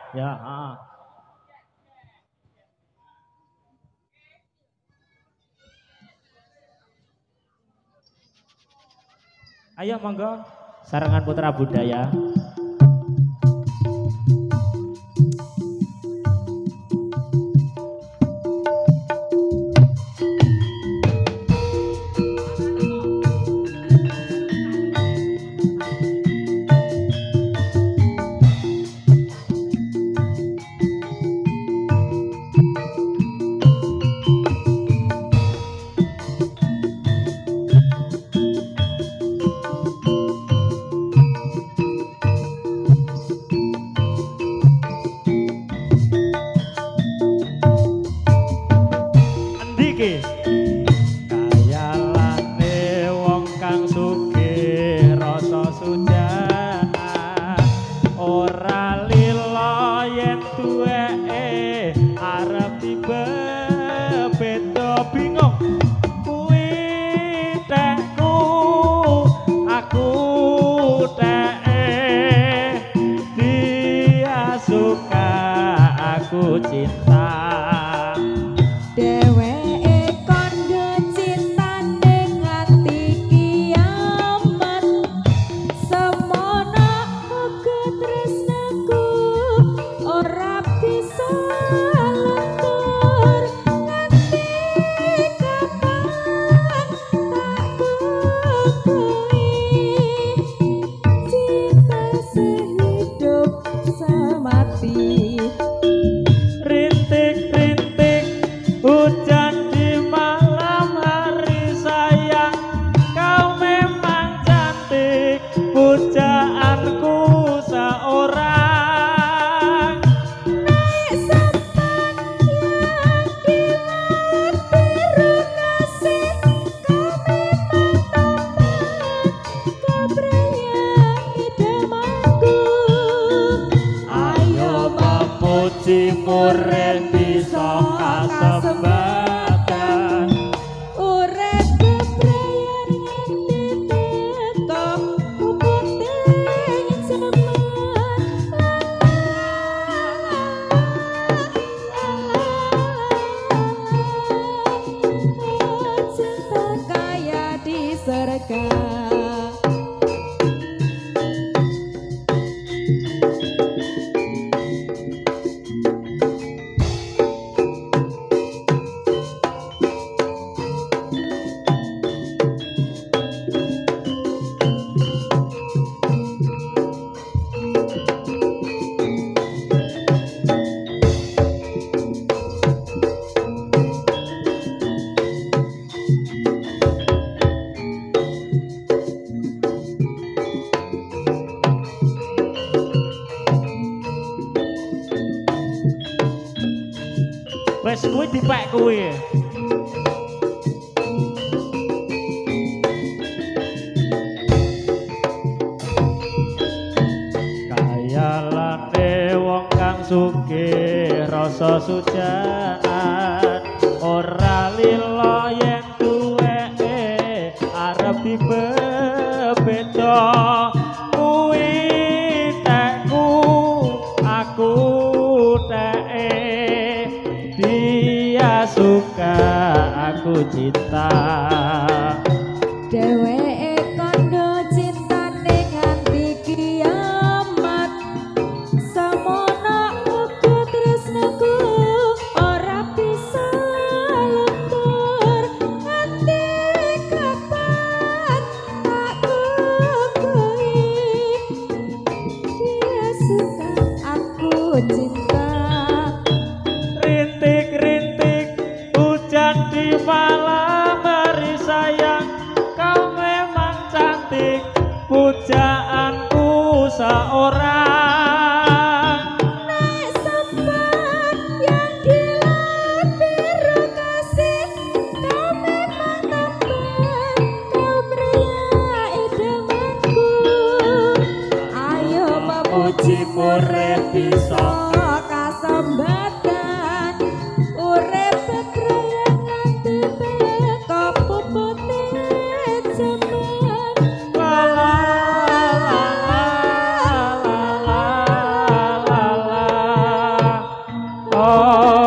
Ya, ayo monggo sarangan putra budaya. Endike kayalane wong kang sugih rasa sujaan ora lila yen duweke arep tiba beda bingung kuwi tekku aku teke dia suka aku cinta. Rintik-rintik hujan di malam hari sayang kau memang cantik pujaanku seorang naik sepanjang di malam biru nasib kau memang teman keberanian idamanku ayo memuji murah bisa kasembatan urip kepriyen ditekok puputing zaman cinta kaya di surga. Wes kuwi dipek kuwi. Kayalane wong kang sugih rasa sujaan ora lila yen duweke arep dibeda kuwi tekku aku teke dia suka aku cinta dheweke kandha cintane nganti kiamat samono uga tresnaku ora bisa luntur nganti kapan tak kukui dia suka aku cinta. Rintik-rintik hujan di malam hari sayang kau memang cantik pujaanku seorang naik sempat yang gila biru kasih kau memang tampan kau pria idamanku ayo memuji murah bisa kasembatan urip bebrayan nganti teko puputing zaman la la la la la la Oh